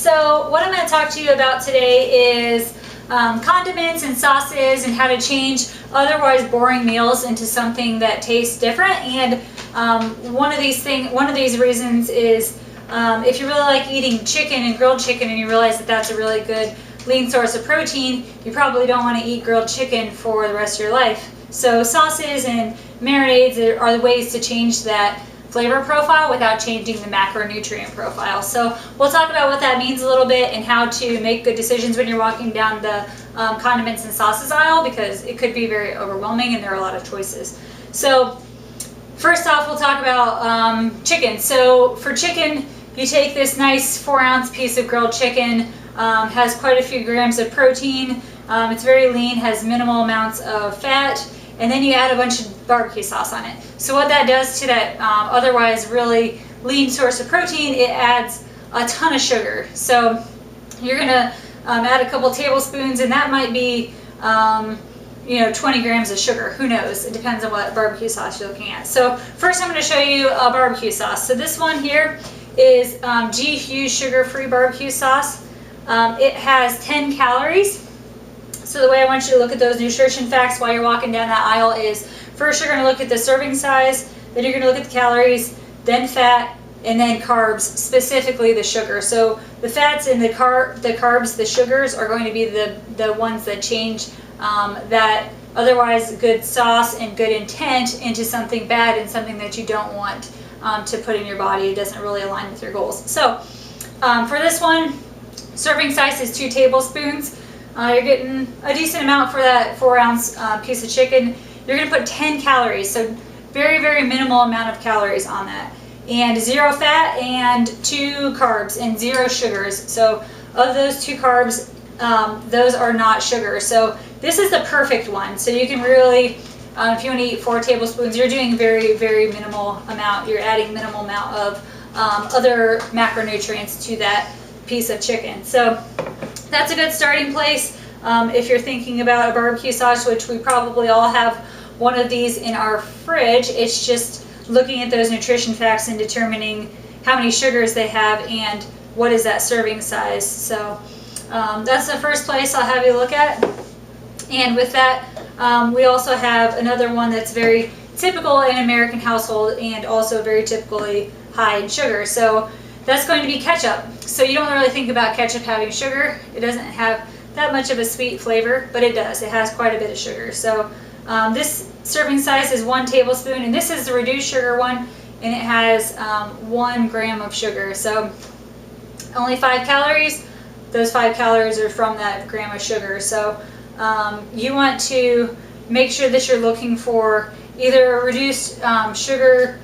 So what I'm going to talk to you about today is condiments and sauces and how to change otherwise boring meals into something that tastes different. And one of these reasons is if you really like eating chicken and grilled chicken and you realize that that's a really good lean source of protein, you probably don't want to eat grilled chicken for the rest of your life. So sauces and marinades are the ways to change that flavor profile without changing the macronutrient profile. So we'll talk about what that means a little bit and how to make good decisions when you're walking down the condiments and sauces aisle, because it could be very overwhelming and there are a lot of choices. So first off, we'll talk about chicken. So for chicken, you take this nice 4-ounce piece of grilled chicken, has quite a few grams of protein, it's very lean, has minimal amounts of fat, and then you add a bunch of barbecue sauce on it. So what that does to that otherwise really lean source of protein, it adds a ton of sugar. So you're gonna add a couple tablespoons, and that might be 20 grams of sugar. Who knows? It depends on what barbecue sauce you're looking at. So first I'm going to show you a barbecue sauce. So this one here is G Hughes sugar-free barbecue sauce. It has 10 calories. So the way I want you to look at those nutrition facts while you're walking down that aisle is, first you're going to look at the serving size, then you're going to look at the calories, then fat, and then carbs, specifically the sugar. So the fats and the carbs, the sugars are going to be the ones that change that otherwise good sauce and good intent into something bad and something that you don't want to put in your body. It doesn't really align with your goals. So for this one, serving size is 2 tablespoons. You're getting a decent amount for that 4-ounce piece of chicken. You're going to put 10 calories, so very, very minimal amount of calories on that. And 0 fat and 2 carbs and 0 sugars. So of those 2 carbs, those are not sugar. So this is the perfect one. So you can really, if you want to eat 4 tablespoons, you're doing very, very minimal amount. You're adding minimal amount of other macronutrients to that piece of chicken. So that's a good starting place if you're thinking about a barbecue sauce, which we probably all have one of these in our fridge. It's just looking at those nutrition facts and determining how many sugars they have and what is that serving size. So that's the first place I'll have you look at. And with that, we also have another one that's very typical in an American household and also very typically high in sugar. So that's going to be ketchup. So you don't really think about ketchup having sugar. It doesn't have that much of a sweet flavor, but it does. It has quite a bit of sugar. So this serving size is 1 tablespoon, and this is the reduced sugar one, and it has 1 gram of sugar. So only 5 calories. Those 5 calories are from that gram of sugar. So you want to make sure that you're looking for either a reduced sugar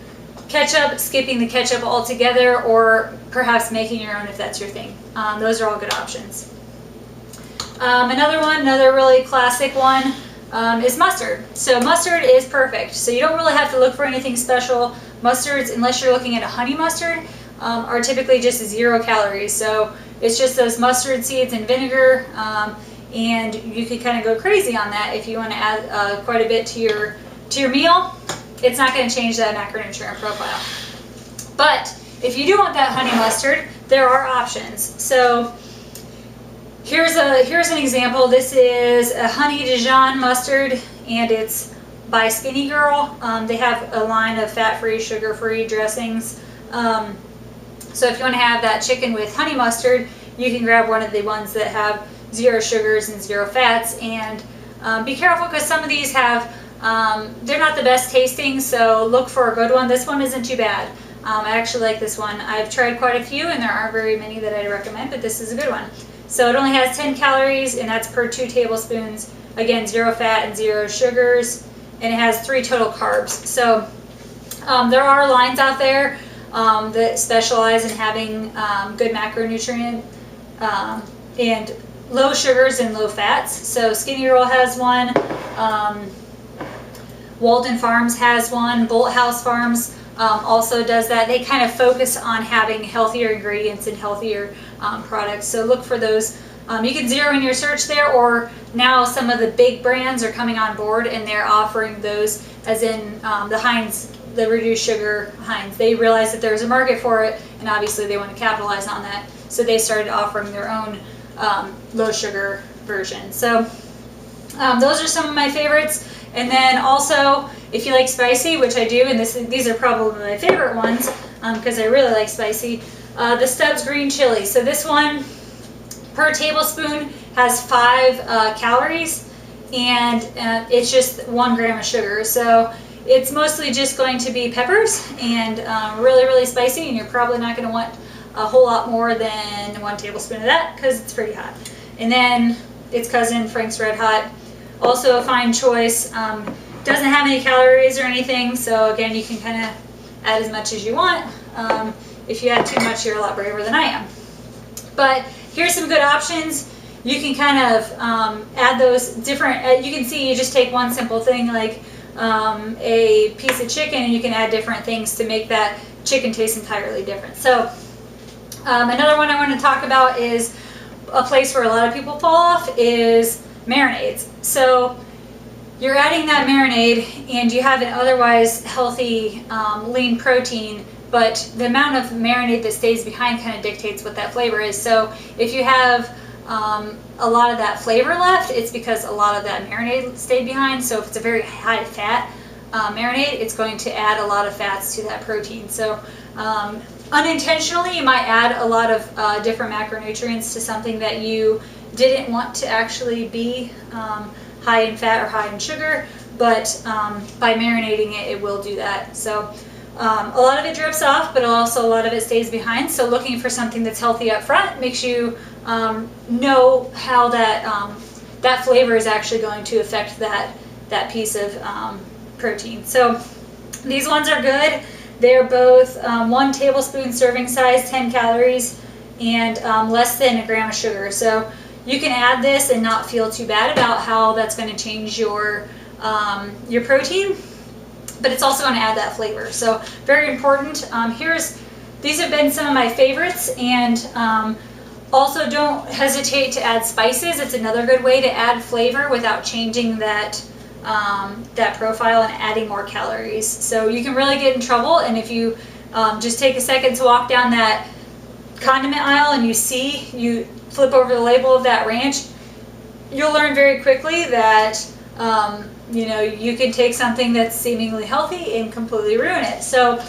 ketchup, skipping the ketchup altogether, or perhaps making your own if that's your thing. Those are all good options. Another really classic one is mustard. So mustard is perfect. So you don't really have to look for anything special. Mustards, unless you're looking at a honey mustard, are typically just 0 calories. So it's just those mustard seeds and vinegar, and you could kind of go crazy on that if you want to add quite a bit to your meal. It's not going to change that macronutrient profile. But if you do want that honey mustard, there are options. So here's an example. This is a honey Dijon mustard, and it's by Skinny Girl. They have a line of fat-free, sugar-free dressings. So if you want to have that chicken with honey mustard, you can grab one of the ones that have 0 sugars and 0 fats. And be careful, because some of these have they're not the best tasting, so look for a good one. This one isn't too bad. I actually like this one. I've tried quite a few, and there aren't very many that I'd recommend, but this is a good one. So it only has 10 calories, and that's per 2 tablespoons. Again, 0 fat and 0 sugars, and it has 3 total carbs. So there are lines out there that specialize in having good macronutrient and low sugars and low fats. So Skinny Girl has one. Walden Farms has one. Bolthouse Farms also does that. They kind of focus on having healthier ingredients and healthier products. So look for those. You can zero in your search there, or now some of the big brands are coming on board and they're offering those, as in the Heinz, the reduced sugar Heinz. They realize that there's a market for it, and obviously they want to capitalize on that. so they started offering their own low sugar version. So those are some of my favorites. And then also, if you like spicy, which I do, and these are probably my favorite ones because I really like spicy, the Stubbs green chili. So this one per tablespoon has 5 calories, and it's just 1 gram of sugar. So it's mostly just going to be peppers and really, really spicy, and you're probably not going to want a whole lot more than 1 tablespoon of that because it's pretty hot. And then its cousin, Frank's Red Hot, also a fine choice. Doesn't have any calories or anything, so again, you can kind of add as much as you want. If you add too much, you're a lot braver than I am. But here's some good options. You can kind of add those different, you can see you just take one simple thing like a piece of chicken, and you can add different things to make that chicken taste entirely different. So another one I want to talk about is a place where a lot of people fall off is marinades. So you're adding that marinade and you have an otherwise healthy lean protein, but the amount of marinade that stays behind kind of dictates what that flavor is. So if you have a lot of that flavor left, it's because a lot of that marinade stayed behind. So if it's a very high fat marinade, it's going to add a lot of fats to that protein. So unintentionally, you might add a lot of different macronutrients to something that you didn't want to actually be high in fat or high in sugar, but by marinating it, it will do that. So a lot of it drips off, but also a lot of it stays behind. So looking for something that's healthy up front makes you know how that flavor is actually going to affect that piece of protein. So these ones are good. They're both 1 tablespoon serving size, 10 calories, and less than 1 gram of sugar. So you can add this and not feel too bad about how that's going to change your protein, but it's also going to add that flavor. So very important. These have been some of my favorites, and also don't hesitate to add spices. It's another good way to add flavor without changing that profile and adding more calories. So you can really get in trouble, and if you just take a second to walk down that condiment aisle and you flip over the label of that ranch, you'll learn very quickly that you can take something that's seemingly healthy and completely ruin it. So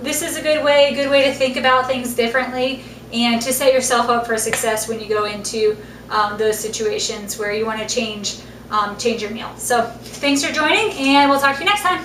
this is a good way to think about things differently and to set yourself up for success when you go into those situations where you want to change your meal. So thanks for joining, and we'll talk to you next time.